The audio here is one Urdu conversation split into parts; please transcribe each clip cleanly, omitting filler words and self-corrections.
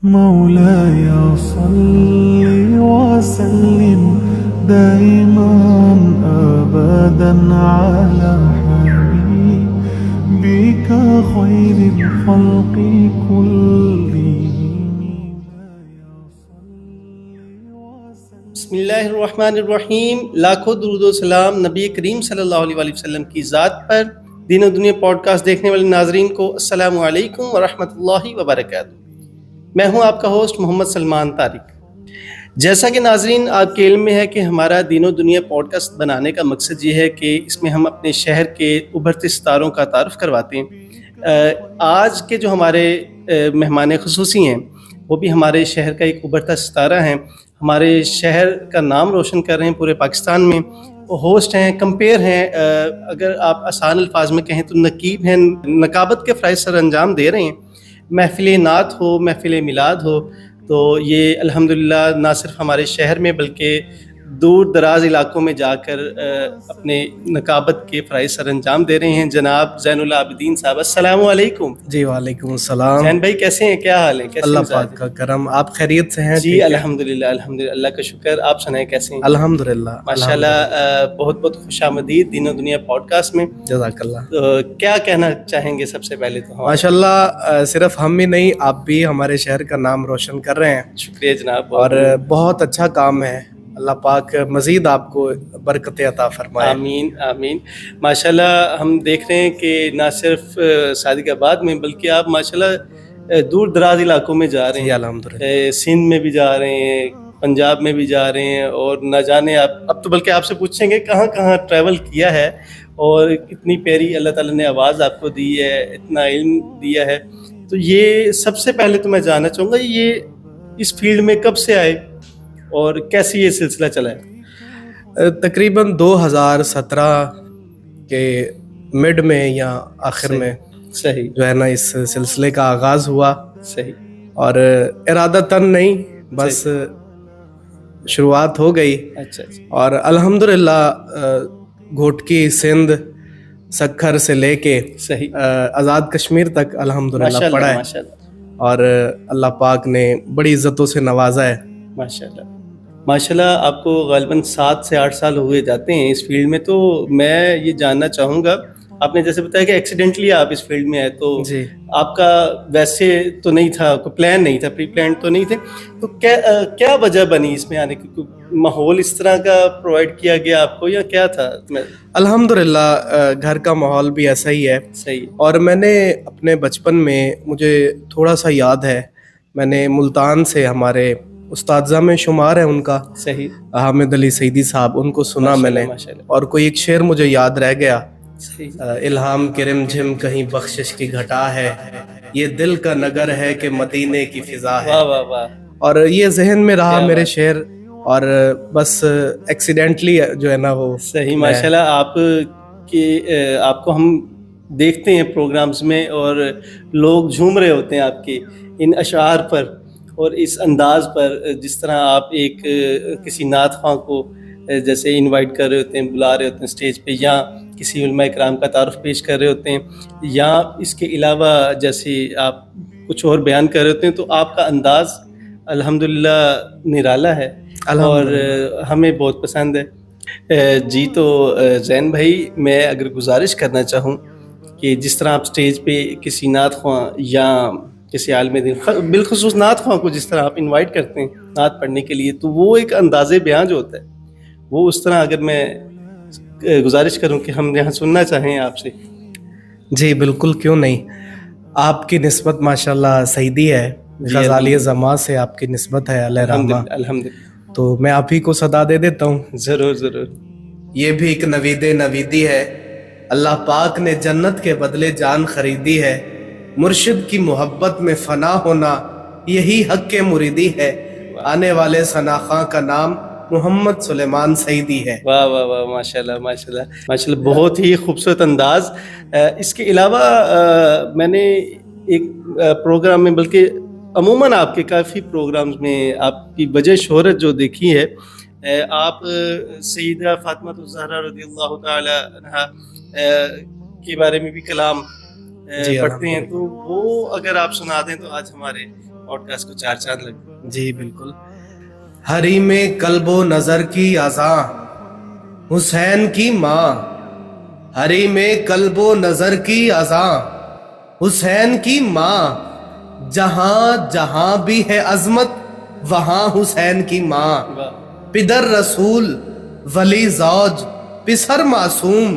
مولاي صل وسلم دائما أبدا على حبيبك خير الخلق كلهم. بسم اللہ الرحمن الرحیم. لاکھوں درود و سلام نبی کریم صلی اللہ علیہ وآلہ وسلم کی ذات پر. دین و دنیا پوڈ کاسٹ دیکھنے والے ناظرین کو السلام علیکم ورحمۃ اللہ وبرکاتہ. میں ہوں آپ کا ہوسٹ محمد سلمان طارق. جیسا کہ ناظرین آپ کے علم میں ہے کہ ہمارا دین و دنیا پوڈ کاسٹ بنانے کا مقصد یہ ہے کہ اس میں ہم اپنے شہر کے ابھرتے ستاروں کا تعارف کرواتے ہیں. آج کے جو ہمارے مہمان خصوصی ہیں وہ بھی ہمارے شہر کا ایک ابھرتا ستارہ ہیں. ہمارے شہر کا نام روشن کر رہے ہیں پورے پاکستان میں. وہ ہوسٹ ہیں، کمپیئر ہیں، اگر آپ آسان الفاظ میں کہیں تو نقیب ہیں. نقابت کے فرائض سر انجام دے رہے ہیں. محفل نعت ہو، محفل میلاد ہو، تو یہ الحمدللہ نہ صرف ہمارے شہر میں بلکہ دور دراز علاقوں میں جا کر اپنے نقابت کے فرائض سر انجام دے رہے ہیں. جناب زین العابدین صاحب، السلام علیکم. جی وعلیکم السلام. زین بھائی کیسے ہیں، کیا حال ہے؟ اللہ پاک کا کرم. آپ خیریت سے ہیں؟ جی الحمدللہ الحمدللہ، اللہ کا شکر. آپ سنائیں کیسے ہیں؟ الحمدللہ ماشاءاللہ. بہت بہت خوش آمدید دین و دنیا پوڈ کاسٹ میں. جزاک اللہ. تو کیا کہنا چاہیں گے سب سے پہلے تو؟ ماشاءاللہ صرف ہم ہی نہیں، آپ بھی ہمارے شہر کا نام روشن کر رہے ہیں. شکریہ جناب. اور بہت اچھا کام ہے. اللہ پاک مزید آپ کو برکت عطا فرمائے. آمین آمین. ماشاءاللہ ہم دیکھ رہے ہیں کہ نہ صرف صادق آباد میں بلکہ آپ ماشاءاللہ دور دراز علاقوں میں جا رہے ہیں. الحمدللہ. سندھ میں بھی جا رہے ہیں، پنجاب میں بھی جا رہے ہیں، اور نہ جانے آپ اب تو بلکہ آپ سے پوچھیں گے کہاں کہاں ٹریول کیا ہے. اور اتنی پیاری اللہ تعالیٰ نے آواز آپ کو دی ہے، اتنا علم دیا ہے. تو یہ سب سے پہلے تو میں جاننا چاہوں گا یہ اس فیلڈ میں کب سے آئے اور کیسے یہ سلسلہ چلا ہے؟ تقریباً 2017 کے مڈ میں یا آخر میں صحیح جو ہے نا اس سلسلے کا آغاز ہوا. صحیح. اور ارادتاً نہیں، بس شروعات ہو گئی. اچھا. اور الحمدللہ گھوٹکی، سندھ، سکھر سے لے کے صحیح آزاد کشمیر تک الحمدللہ پڑھا ہے. اور اللہ پاک نے بڑی عزتوں سے نوازا ہے. ماشاءاللہ ماشاءاللہ. آپ کو غالباً 7 سے 8 سال ہوئے جاتے ہیں اس فیلڈ میں. تو میں یہ جاننا چاہوں گا، آپ نے جیسے بتایا کہ ایکسیڈنٹلی آپ اس فیلڈ میں آئے، تو جی آپ کا ویسے تو نہیں تھا، کوئی پلان نہیں تھا، پری پلان تو نہیں تھے، تو کیا وجہ بنی اس میں آنے کی؟ ماحول اس طرح کا پرووائڈ کیا گیا آپ کو یا کیا تھا؟ الحمدللہ گھر کا ماحول بھی ایسا ہی ہے. صحیح. اور میں نے اپنے بچپن میں، مجھے تھوڑا سا یاد ہے، میں نے ملتان سے، ہمارے استاذہ میں شمار ہے ان کا، صحیح، حامد علی سیدی صاحب، ان کو سنا میں نے. اور کوئی ایک شعر مجھے یاد رہ گیا، الہام کے رم جھم کہیں بخشش کی گھٹا ہے، یہ دل کا نگر ہے کہ مدینے کی فضا ہے. واہ واہ واہ. اور یہ ذہن میں رہا میرے شعر، اور بس ایکسیڈنٹلی جو ہے نا وہ. صحیح. ماشاءاللہ آپ کو ہم دیکھتے ہیں پروگرامز میں اور لوگ جھوم رہے ہوتے ہیں آپ کے ان اشعار پر اور اس انداز پر، جس طرح آپ ایک کسی نعت خواں کو جیسے انوائٹ کر رہے ہوتے ہیں، بلا رہے ہوتے ہیں اسٹیج پہ، یا کسی علماء کرام کا تعارف پیش کر رہے ہوتے ہیں، یا اس کے علاوہ جیسے آپ کچھ اور بیان کر رہے ہوتے ہیں، تو آپ کا انداز الحمدللہ نرالا ہے اور ہمیں بہت پسند ہے. جی تو زین بھائی، میں اگر گزارش کرنا چاہوں کہ جس طرح آپ اسٹیج پہ کسی نعت خواں یا کسی عالم دین، بالخصوص نعت خواں کو جس طرح آپ انوائٹ کرتے ہیں نعت پڑھنے کے لیے، تو وہ ایک انداز بیان جو ہوتا ہے وہ اس طرح اگر میں گزارش کروں کہ ہم یہاں سننا چاہیں آپ سے. جی بالکل، کیوں نہیں. آپ کی نسبت ماشاءاللہ سیدی ہے، غزالی زماں سے آپ کی نسبت ہے علیہ رحمہ. الحمدللہ. تو میں آپ ہی کو صدا دے دیتا ہوں. ضرور ضرور. یہ بھی ایک نویدی ہے، اللہ پاک نے جنت کے بدلے جان خریدی ہے. مرشد کی محبت میں فنا ہونا یہی حق کے مریدی ہے. آنے والے ثناخواں کا نام محمد سلیمان سیدی ہے. واہ واہ واہ. ماشاءاللہ ماشاءاللہ ماشاءاللہ. بہت ہی خوبصورت انداز. اس کے علاوہ میں نے ایک پروگرام میں، بلکہ عموماً آپ کے کافی پروگرامز میں آپ کی وجہ شہرت جو دیکھی ہے، آپ سیدہ فاطمہ الزہرا رضی اللہ تعالی عنہا کے بارے میں بھی کلام پڑھتے ہیں، تو وہ اگر آپ سنا دیں تو آج ہمارے پوڈ کاسٹ کو 4 چاند لگ گئے. جی بالکل. ہری میں قلب و نظر کی اذاں حسین کی ماں، ہری میں قلب و نظر کی اذاں حسین کی ماں، جہاں جہاں بھی ہے عظمت وہاں حسین کی ماں. پدر رسول ولی زوج پسر معصوم،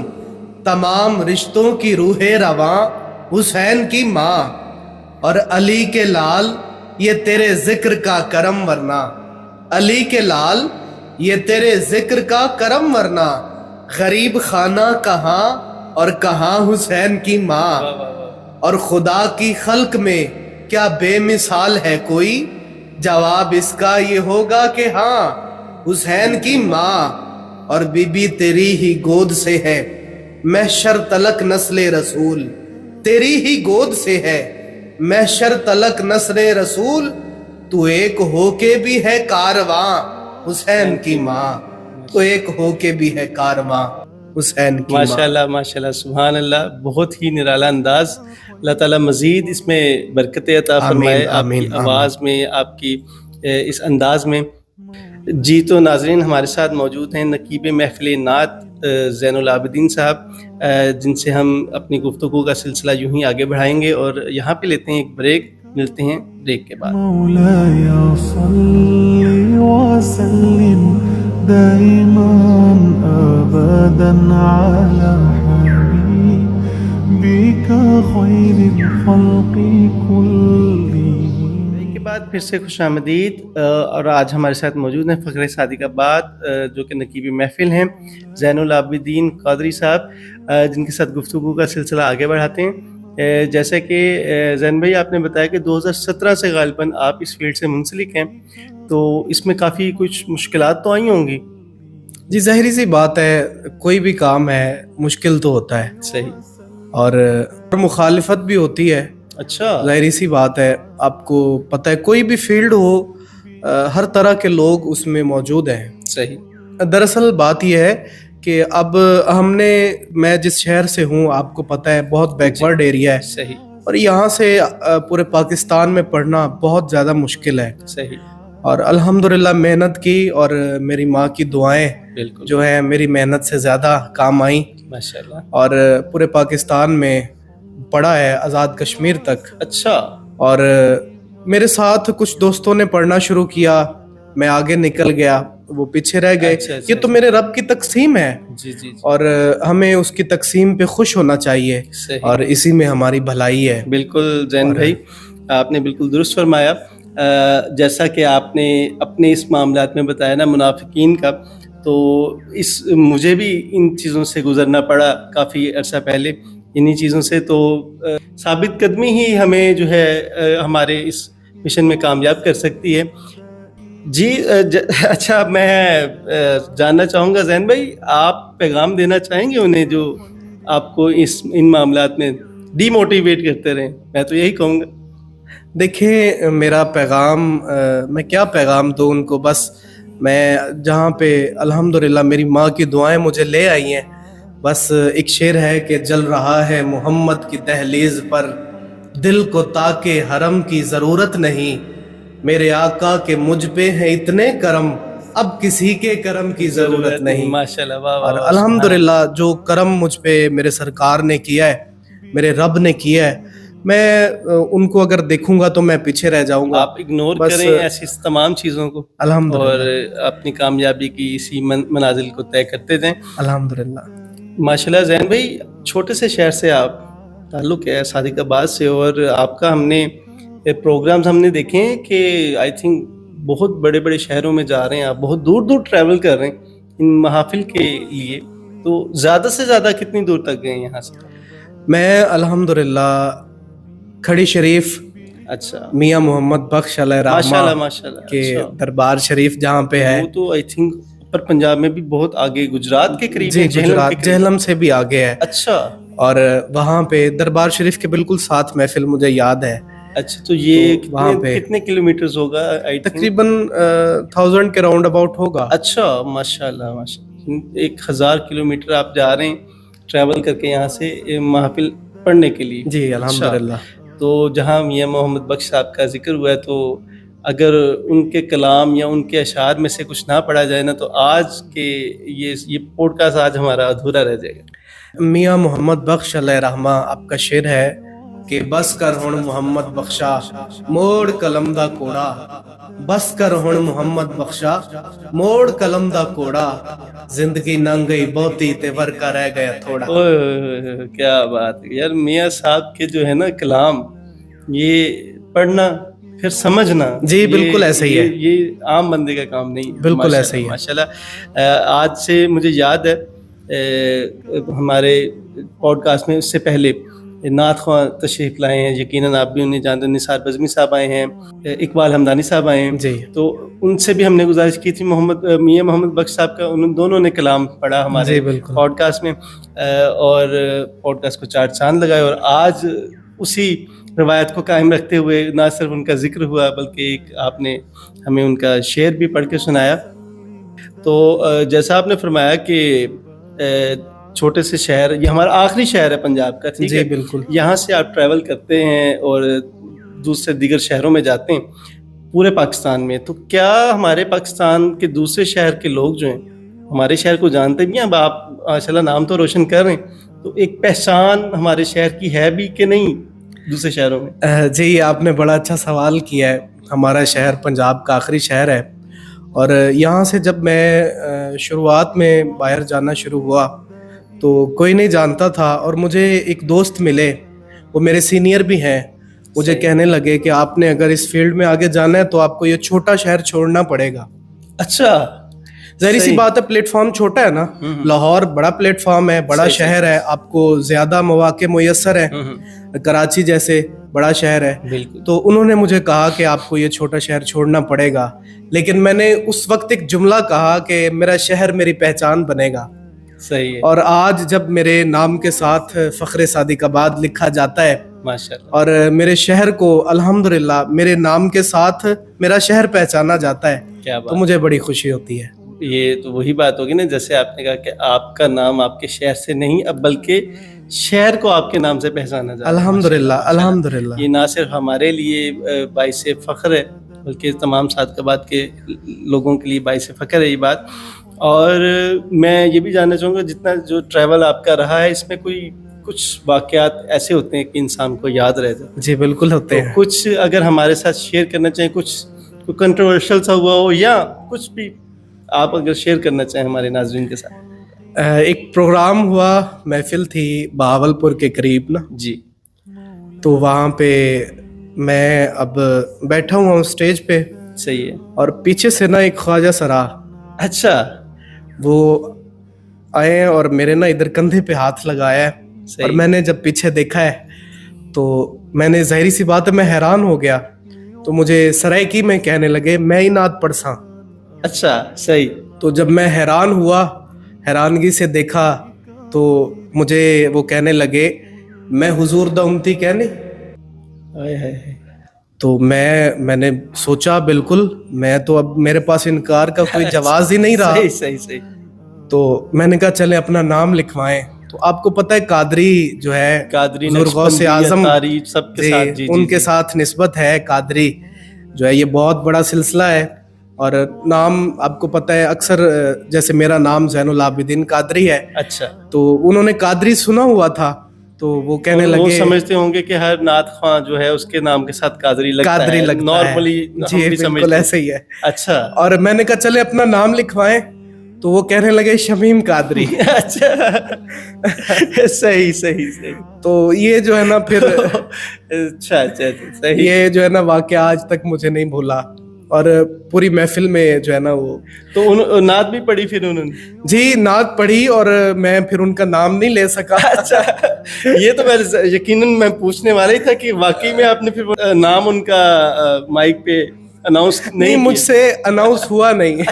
تمام رشتوں کی روح رواں حسین کی ماں. اور علی کے لال یہ تیرے ذکر کا کرم ورنہ، علی کے لال یہ تیرے ذکر کا کرم ورنہ، غریب خانہ کہاں اور کہاں حسین کی ماں. اور خدا کی خلق میں کیا بے مثال ہے کوئی، جواب اس کا یہ ہوگا کہ ہاں حسین کی ماں. اور بی بی تیری ہی گود سے ہے محشر تلک نسل رسول، تیری ہی گود سے ہے محشر تلک نسل رسول. تو ایک ہو کے بھی ہے کارواں حسین کی ماں، تو ایک ہو کے بھی ہے کارواں حسین کی ماں. ماشاءاللہ ماشاءاللہ سبحان اللہ، بہت ہی نرالا انداز. اللہ تعالیٰ مزید اس میں برکتیں عطا فرمائے، آپ کی آواز میں، آپ کی اس انداز میں. جی تو ناظرین، ہمارے ساتھ موجود ہیں نقیب محفل نعت زین العابدین صاحب، جن سے ہم اپنی گفتگو کا سلسلہ یوں ہی آگے بڑھائیں گے. اور یہاں پہ لیتے ہیں ایک بریک، ملتے ہیں بریک کے بعد. مولاي صل وسلم دائما أبدا على حبيبك خير الخلق كلهم. بریک کے بعد پھر سے خوش آمدید. اور آج ہمارے ساتھ موجود ہیں فخر صادقآباد، جو کہ نقیب محفل ہیں، زین العابدین قادری صاحب، جن کے ساتھ گفتگو کا سلسلہ آگے بڑھاتے ہیں. جیسا کہ زین بھائی آپ نے بتایا کہ 2017 سے غالباً آپ اس فیلڈ سے منسلک ہیں، تو اس میں کافی کچھ مشکلات تو آئی ہوں گی. جی ظاہری سی بات ہے، کوئی بھی کام ہے مشکل تو ہوتا ہے، صحیح، اور مخالفت بھی ہوتی ہے. اچھا، ظاہری سی بات ہے، آپ کو پتہ ہے کوئی بھی فیلڈ ہو ہر طرح کے لوگ اس میں موجود ہیں. صحیح. دراصل بات یہ ہے کہ اب میں جس شہر سے ہوں آپ کو پتہ ہے بہت بیکورڈ ایریا ہے. صحیح. اور یہاں سے پورے پاکستان میں پڑھنا بہت زیادہ مشکل ہے. صحیح. اور الحمدللہ محنت کی، اور میری ماں کی دعائیں بالکل جو ہیں میری محنت سے زیادہ کام آئیں، ماشاءاللہ. اور پورے پاکستان میں پڑھا ہے آزاد کشمیر تک. اچھا. اور میرے ساتھ کچھ دوستوں نے پڑھنا شروع کیا، میں آگے نکل گیا، وہ پیچھے رہ گئے. یہ تو میرے رب کی تقسیم ہے، جی جی، اور ہمیں اس کی تقسیم پہ خوش ہونا چاہیے، اور اسی میں ہماری بھلائی ہے. بالکل زین بھائی، آپ نے بالکل درست فرمایا. جیسا کہ آپ نے اپنے اس معاملات میں بتایا نا منافقین کا، تو مجھے بھی ان چیزوں سے گزرنا پڑا کافی عرصہ پہلے، انہی چیزوں سے. تو ثابت قدمی ہی ہمیں جو ہے ہمارے اس مشن میں کامیاب کر سکتی ہے. جی اچھا، میں جاننا چاہوں گا زین بھائی، آپ پیغام دینا چاہیں گے انہیں جو آپ کو ان معاملات میں ڈی موٹیویٹ کرتے رہیں؟ میں تو یہی کہوں گا. دیکھیں میرا پیغام، میں کیا پیغام دوں ان کو، بس میں جہاں پہ الحمدللہ میری ماں کی دعائیں مجھے لے آئی ہیں، بس ایک شعر ہے کہ جل رہا ہے محمد کی دہلیز پر دل کو تاکہ حرم کی ضرورت نہیں، میرے آقا کے مجھ پہ ہیں اتنے کرم اب کسی کے کرم کی ضرورت نہیں. ماشاءاللہ، واہ اور واہ. الحمدللہ جو کرم مجھ پہ میرے سرکار نے کیا ہے، میرے رب نے کیا ہے، میں ان کو اگر دیکھوں گا تو میں پیچھے رہ جاؤں گا. آپ اگنور کریں ایسی تمام چیزوں کو، الحمدللہ، اور اپنی کامیابی کی اسی منازل کو طے کرتے جائیں. الحمدللہ. ماشاءاللہ. زین بھائی، چھوٹے سے شہر سے آپ تعلق ہے صادقآباد سے، اور آپ کا ہم نے پروگرامز ہم نے دیکھے ہیں کہ آئی تھنک بہت بڑے بڑے شہروں میں جا رہے ہیں آپ، بہت دور دور ٹریول کر رہے ہیں ان محافل کے لیے. تو زیادہ سے زیادہ کتنی دور تک گئے یہاں سے؟ میں الحمدللہ کھڑی شریف، اچھا، میاں محمد بخش علیہ ماشاءاللہ رحمہ ماشاءاللہ کے دربار شریف جہاں پہ ہے، وہ تو آئی تھنک اوپر پنجاب میں بھی بہت آگے، گجرات کے قریب جی گجرات جہلم سے بھی آگے ہے. اچھا. اور وہاں پہ دربار شریف کے بالکل ساتھ محفل مجھے یاد ہے. اچھا، تو یہ کتنے کلومیٹرز ہوگا؟ تقریباً 1000 کے راؤنڈ اباؤٹ ہوگا. اچھا، ماشاءاللہ ماشاءاللہ. 1000 کلومیٹر آپ جا رہے ہیں ٹریول کر کے یہاں سے محافل پڑھنے کے لیے. جی الحمدللہ. تو جہاں میاں محمد بخش صاحب کا ذکر ہوا ہے تو اگر ان کے کلام یا ان کے اشعار میں سے کچھ نہ پڑھا جائے نا تو آج کے یہ پوڈ کاسٹ آج ہمارا ادھورا رہ جائے گا۔ میاں محمد بخش علیہ رحمہ آپ کا شعر ہے کہ بس کر ہن محمد بخشا موڑ قلم دا کوڑا، بس کر ہن محمد بخشا موڑ قلم دا کوڑا، زندگی ننگ گئی بہتی تے ورکا رہ گیا تھوڑا۔ اوئے ہوئے ہوئے، کیا بات ہے یار، میاں صاحب کے جو ہے نا کلام، یہ پڑھنا پھر سمجھنا، جی بالکل ایسا ہی ہے، یہ عام بندے کا کام نہیں ہے، بالکل ایسا ہی ہے ماشاءاللہ۔ آج سے مجھے یاد ہے ہمارے پوڈ کاسٹ میں اس سے پہلے نعت خواں تشریف لائے ہیں، یقیناً آپ بھی انہیں جانتے ہیں، نثار بزمی صاحب آئے ہیں، اقبال حمدانی صاحب آئے ہیں، جی تو ان سے بھی ہم نے گزارش کی تھی میاں محمد بخش صاحب کا، ان دونوں نے کلام پڑھا ہمارے پوڈ کاسٹ میں، اور پوڈ کاسٹ کو 4 چاند لگائے، اور آج اسی روایت کو قائم رکھتے ہوئے نہ صرف ان کا ذکر ہوا بلکہ ایک آپ نے ہمیں ان کا شعر بھی پڑھ کے سنایا۔ تو جیسا آپ نے فرمایا کہ چھوٹے سے شہر، یہ ہمارا آخری شہر ہے پنجاب کا، ٹھیک ہے، بالکل، یہاں سے آپ ٹریول کرتے ہیں اور دوسرے دیگر شہروں میں جاتے ہیں پورے پاکستان میں، تو کیا ہمارے پاکستان کے دوسرے شہر کے لوگ جو ہیں ہمارے شہر کو جانتے بھی ہیں؟ اب آپ ماشاءاللہ نام تو روشن کر رہے ہیں، تو ایک پہچان ہمارے شہر کی ہے بھی کہ نہیں دوسرے شہروں میں؟ جی آپ نے بڑا اچھا سوال کیا ہے۔ ہمارا شہر پنجاب کا آخری شہر ہے، اور یہاں سے جب میں شروعات میں باہر جانا شروع ہوا تو کوئی نہیں جانتا تھا، اور مجھے ایک دوست ملے، وہ میرے سینئر بھی ہیں، مجھے کہنے لگے کہ آپ نے اگر اس فیلڈ میں آگے جانا ہے تو آپ کو یہ چھوٹا شہر چھوڑنا پڑے گا۔ اچھا، ظاہری سی بات ہے، پلیٹ فارم چھوٹا ہے نا، لاہور بڑا پلیٹ فارم ہے، بڑا شہر ہے، آپ کو زیادہ مواقع میسر ہیں، کراچی جیسے بڑا شہر ہے، تو انہوں نے مجھے کہا کہ آپ کو یہ چھوٹا شہر چھوڑنا پڑے گا، لیکن میں نے اس وقت ایک جملہ کہا کہ میرا شہر میری پہچان بنے گا۔ صحیح ہے، اور آج جب میرے نام کے ساتھ فخر صادق آباد لکھا جاتا ہے ماشاءاللہ، اور میرے شہر کو الحمدللہ میرے نام کے ساتھ میرا شہر پہچانا جاتا ہے، کیا تو مجھے بڑی خوشی ہوتی ہے۔ یہ تو وہی بات ہوگی نا، جیسے آپ نے کہا کہ آپ کا نام آپ کے شہر سے نہیں، اب بلکہ شہر کو آپ کے نام سے پہچانا جاتا ہے۔ الحمدللہ الحمدللہ، یہ نہ صرف ہمارے لیے باعث فخر ہے بلکہ تمام صادقآباد کے لوگوں کے لیے باعث فخر ہے یہ بات۔ اور میں یہ بھی جاننا چاہوں گا، جتنا جو ٹریول آپ کا رہا ہے، اس میں کوئی کچھ واقعات ایسے ہوتے ہیں کہ انسان کو یاد رہ جاتے ہیں؟ جی بالکل ہوتے ہیں۔ کچھ اگر ہمارے ساتھ شیئر کرنا چاہیں، کچھ کنٹروورشل سا ہوا ہو یا کچھ بھی آپ اگر شیئر کرنا چاہیں ہمارے ناظرین کے ساتھ۔ ایک پروگرام ہوا، محفل تھی بہاولپور کے قریب نا، جی، تو وہاں پہ میں اب بیٹھا ہوا ہوں اسٹیج پہ، صحیح ہے، اور پیچھے سے نا ایک خواجہ سرا، اچھا، وہ آئے ہیں اور میرے نا ادھر کندھے پہ ہاتھ لگایا ہے، اور میں نے جب پیچھے دیکھا ہے تو میں نے ظاہری سی بات ہے میں حیران ہو گیا، تو مجھے سرائکی میں کہنے لگے میں ہی نعت پڑھ ساں۔ اچھا، صحیح، تو جب میں حیران ہوا، حیرانگی سے دیکھا، تو مجھے وہ کہنے لگے میں حضور دا امتی کہنے، تو میں نے سوچا بالکل، میں تو اب میرے پاس انکار کا کوئی جواز ہی نہیں رہا، صحیح، تو میں نے کہا چلیں اپنا نام لکھوائیں۔ تو آپ کو پتہ ہے قادری جو ہے، قادری حضور غوث اعظم سب کے ساتھ، ان کے ساتھ نسبت ہے، قادری جو ہے یہ بہت بڑا سلسلہ ہے، اور نام آپ کو پتہ ہے اکثر جیسے میرا نام زین العابدین قادری ہے، اچھا، تو انہوں نے قادری سنا ہوا تھا، تو وہ کہنے لگے، وہ سمجھتے ہوں گے کہ ہر نعت خواں جو ہے اس کے نام کے ساتھ قادری لگتا ہے، نارملی جی بالکل ایسے ہی ہے۔ اچھا، اور میں نے کہا چلے اپنا نام لکھوائیں، تو وہ کہنے لگے شمیم قادری۔ اچھا، صحیح، تو یہ جو ہے نا پھر اچھا صحیح، یہ جو ہے نا واقعہ آج تک مجھے نہیں بھولا، اور پوری محفل میں جو ہے نا وہ تو نعت بھی پڑھی پھر انہوں نے؟ جی نعت پڑھی، اور میں پھر ان کا نام نہیں لے سکا۔ اچھا، یہ تو میں یقیناً میں پوچھنے والا ہی تھا کہ واقعی میں آپ نے پھر نام ان کا مائک پہ اناؤنس نہیں، مجھ سے اناؤنس ہوا نہیں۔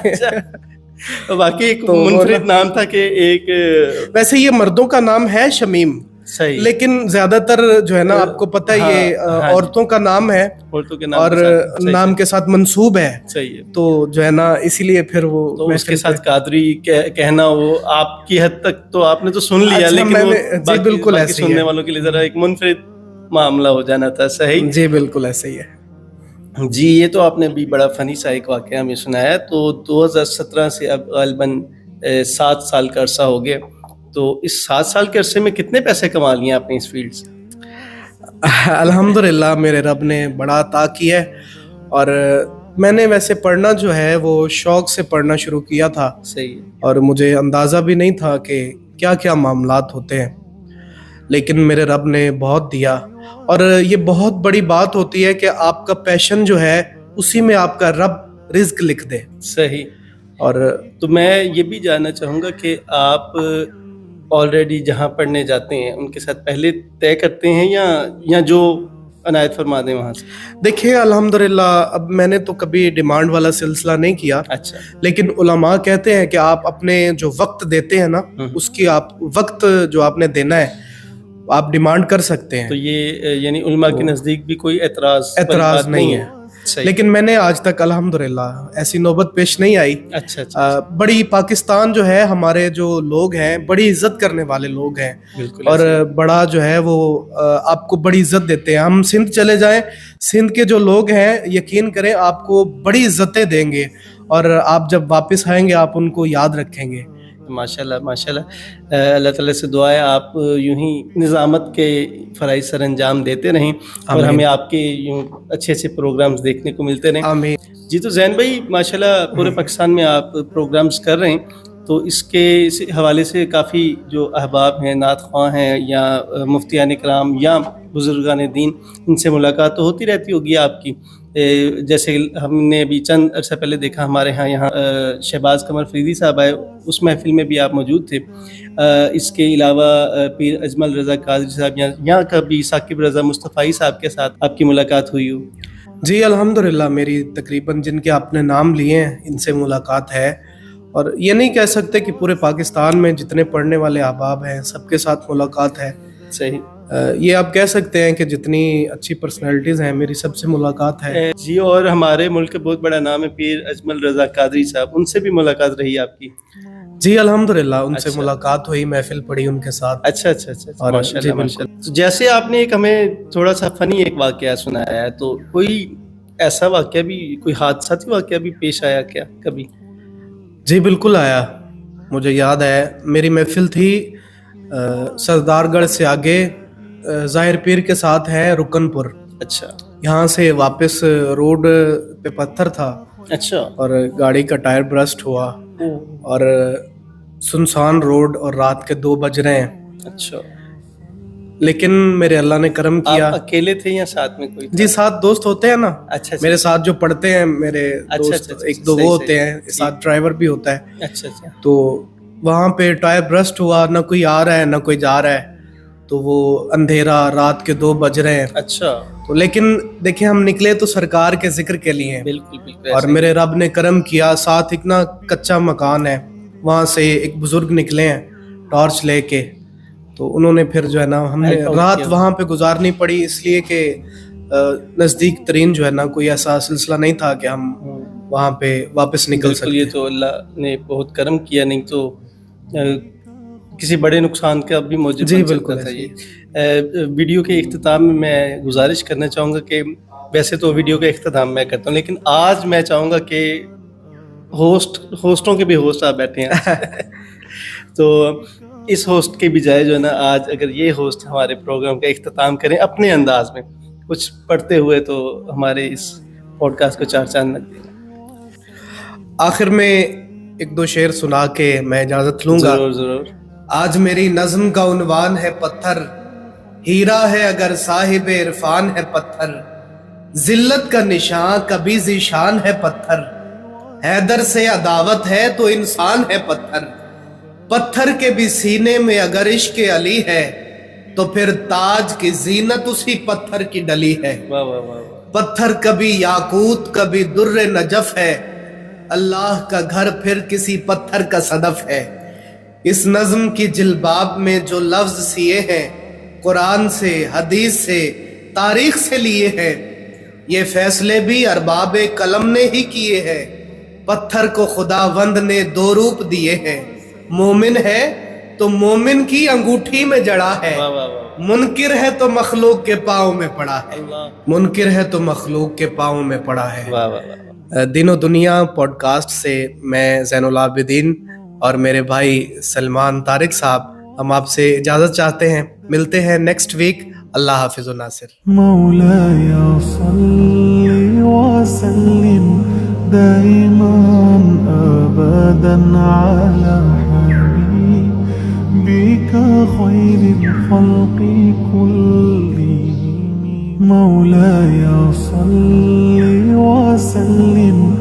واقعی ایک منفرد نام تھا کہ ایک، ویسے یہ مردوں کا نام ہے شمیم، صحیح، لیکن زیادہ تر جو ہے نا آپ کو پتہ ہے یہ عورتوں کا نام ہے، اور نام کے ساتھ منسوب ہے، صحیح، تو جو ہے نا اسی لیے پھر وہ اس کے ساتھ قادری کہنا، وہ آپ کی حد تک تو آپ نے تو سن لیا، لیکن جی بالکل ایسے سننے والوں کے لیے ذرا ایک منفرد معاملہ ہو جانا تھا. صحیح جی بالکل ایسے ہی ہے. جی. یہ تو آپ نے بھی بڑا فنی سا ایک واقعہ ہمیں سنایا. تو 2017 سے اب غالباً 7 سال کا عرصہ ہو گیا. تو اس 7 سال کے عرصے میں کتنے پیسے کما لیے آپ نے اس فیلڈ سے؟ الحمدللہ میرے رب نے بڑا عطا کیا ہے. اور میں نے ویسے پڑھنا جو ہے وہ شوق سے پڑھنا شروع کیا تھا. صحیح. اور مجھے اندازہ بھی نہیں تھا کہ کیا کیا معاملات ہوتے ہیں, لیکن میرے رب نے بہت دیا. اور یہ بہت بڑی بات ہوتی ہے کہ آپ کا پیشن جو ہے اسی میں آپ کا رب رزق لکھ دے. صحیح. اور تو میں یہ بھی جاننا چاہوں گا کہ آپ آلریڈی جہاں پڑھنے جاتے ہیں ان کے ساتھ پہلے طے کرتے ہیں یا جو عنایت فرما دیں وہاں سے؟ دیکھیں الحمدللہ اب میں نے تو کبھی ڈیمانڈ والا سلسلہ نہیں کیا. اچھا. لیکن علماء کہتے ہیں کہ آپ اپنے جو وقت دیتے ہیں نا اس کی آپ وقت جو آپ نے دینا ہے آپ ڈیمانڈ کر سکتے ہیں. تو یہ یعنی علماء کے نزدیک بھی کوئی اعتراض نہیں ہے. لیکن میں نے آج تک الحمدللہ ایسی نوبت پیش نہیں آئی. اچھا. بڑی پاکستان جو ہے ہمارے جو لوگ ہیں بڑی عزت کرنے والے لوگ ہیں. اور بڑا جو ہے وہ آپ کو بڑی عزت دیتے ہیں. ہم سندھ چلے جائیں, سندھ کے جو لوگ ہیں یقین کریں آپ کو بڑی عزتیں دیں گے, اور آپ جب واپس آئیں گے آپ ان کو یاد رکھیں گے. ماشاءاللہ ماشاءاللہ. اللہ تعالیٰ سے دعا ہے آپ یوں ہی نظامت کے فرائض سر انجام دیتے رہیں اور ہمیں آپ کے یوں اچھے اچھے پروگرامز دیکھنے کو ملتے رہیں. آمین. جی. تو زین بھائی ماشاءاللہ پورے پاکستان میں آپ پروگرامز کر رہے ہیں, تو اس کے حوالے سے کافی جو احباب ہیں, نعت خواں ہیں یا مفتیان کرام یا بزرگان دین, ان سے ملاقات تو ہوتی رہتی ہوگی آپ کی. جیسے ہم نے ابھی چند عرصہ پہلے دیکھا ہمارے ہاں یہاں شہباز قمر فریدی صاحب آئے, اس محفل میں بھی آپ موجود تھے. اس کے علاوہ پیر اجمل رضا قادری صاحب یہاں کبھی ثاقب رضا مصطفی صاحب کے ساتھ آپ کی ملاقات ہوئی ہو؟ جی الحمدللہ میری تقریباً جن کے آپ نے نام لیے ہیں ان سے ملاقات ہے. اور یہ نہیں کہہ سکتے کہ پورے پاکستان میں جتنے پڑھنے والے احباب ہیں سب کے ساتھ ملاقات ہے. صحیح. یہ آپ کہہ سکتے ہیں کہ جتنی اچھی پرسنالٹیز ہیں میری سب سے ملاقات ہے. جی. اور ہمارے ملک کا بہت بڑا نام ہے پیر اجمل رضا قادری صاحب, ان سے بھی ملاقات رہی آپ کی؟ جی الحمدللہ ان سے ملاقات ہوئی, محفل پڑھی ان کے ساتھ. اچھا. ماشاءاللہ ماشاءاللہ. جیسے آپ نے ایک ہمیں تھوڑا سا فنی ایک واقعہ سنایا ہے, تو کوئی ایسا واقعہ بھی, کوئی حادثاتی واقعہ بھی پیش آیا کیا کبھی؟ جی بالکل آیا. مجھے یاد ہے میری محفل تھی سردار گڑھ سے آگے ظاہر پیر کے ساتھ ہے رکن پور. اچھا. یہاں سے واپس روڈ پہ پتھر تھا. اچھا. اور گاڑی کا ٹائر برسٹ ہوا اور سنسان روڈ اور رات کے 2 بج رہے ہیں. اچھا. لیکن میرے اللہ نے کرم کیا. آپ اکیلے تھے یا ساتھ میں کوئی؟ جی ساتھ دوست ہوتے ہیں نا. اچھا. میرے ساتھ جو پڑھتے ہیں میرے دوست 1-2 وہ ہوتے ہیں, ساتھ ڈرائیور بھی ہوتا ہے. اچھا. تو وہاں پہ ٹائر برسٹ ہوا, نہ کوئی آ رہا ہے نہ کوئی جا رہا ہے, تو وہ اندھیرا رات کے 2 بج رہے ہیں. اچھا. تو لیکن دیکھیں ہم نکلے تو سرکار کے ذکر کے لیے. بالکل. اور میرے رب نے کرم کیا, ساتھ ایک نا کچا مکان ہے, وہاں سے ایک بزرگ نکلے ہیں ٹارچ لے کے. تو انہوں نے پھر جو ہے نا ہم نے رات وہاں پہ گزارنی پڑی, اس لیے کہ نزدیک ترین جو ہے نا کوئی ایسا سلسلہ نہیں تھا کہ ہم وہاں پہ واپس نکل سکتے. یہ تو اللہ نے بہت کرم کیا, نہیں تو کسی بڑے نقصان کا بھی موجب جی بن بالکل سکتا تھا. یہ ویڈیو کے اختتام میں میں گزارش کرنا چاہوں گا کہ ویسے تو ویڈیو کا اختتام میں کرتا ہوں, لیکن آج میں چاہوں گا کہ ہوسٹوں کے بھی ہوسٹ آپ بیٹھے ہیں تو اس ہوسٹ کے بجائے جو ہے نا آج اگر یہ ہوسٹ ہمارے پروگرام کا اختتام کریں اپنے انداز میں کچھ پڑھتے ہوئے, تو ہمارے اس پوڈ کاسٹ کو 4 چاند لگ دیں. آخر میں 1-2 شعر سنا کے میں اجازت لوں گا. ضرور. آج میری نظم کا عنوان ہے پتھر, ہیرا ہے اگر صاحب عرفان ہے پتھر, ذلت کا نشان کبھی ذیشان ہے پتھر, حیدر سے عداوت ہے تو انسان ہے پتھر, پتھر کے بھی سینے میں اگر عشق علی ہے تو پھر تاج کی زینت اسی پتھر کی ڈلی ہے. پتھر کبھی یاقوت کبھی در نجف ہے, اللہ کا گھر پھر کسی پتھر کا صدف ہے. اس نظم کی جلباب میں جو لفظ سیے ہیں قرآن سے, حدیث سے, تاریخ سے لیے ہیں, یہ فیصلے بھی ارباب قلم نے ہی کیے ہیں. پتھر کو خداوند نے 2 روپ دیے ہیں, مومن ہے تو مومن کی انگوٹھی میں جڑا ہے، واہ واہ واہ، منکر ہے تو مخلوق کے پاؤں میں پڑا ہے، اللہ، منکر ہے تو مخلوق کے پاؤں میں پڑا ہے۔ واہ واہ واہ، دین و دنیا پوڈ کاسٹ سے میں زین العابدین اور میرے بھائی سلمان طارق صاحب ہم آپ سے اجازت چاہتے ہیں، ملتے ہیں نیکسٹ ویک۔ اللہ حافظ و ناصر۔ مولاي صل وسلم دائما أبدا على حبيبك خير الخلق كلهم. مولاي صل وسلم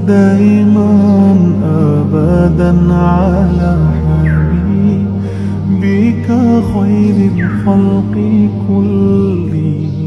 دائما أبدا على حبيبك خير الخلق كلهم.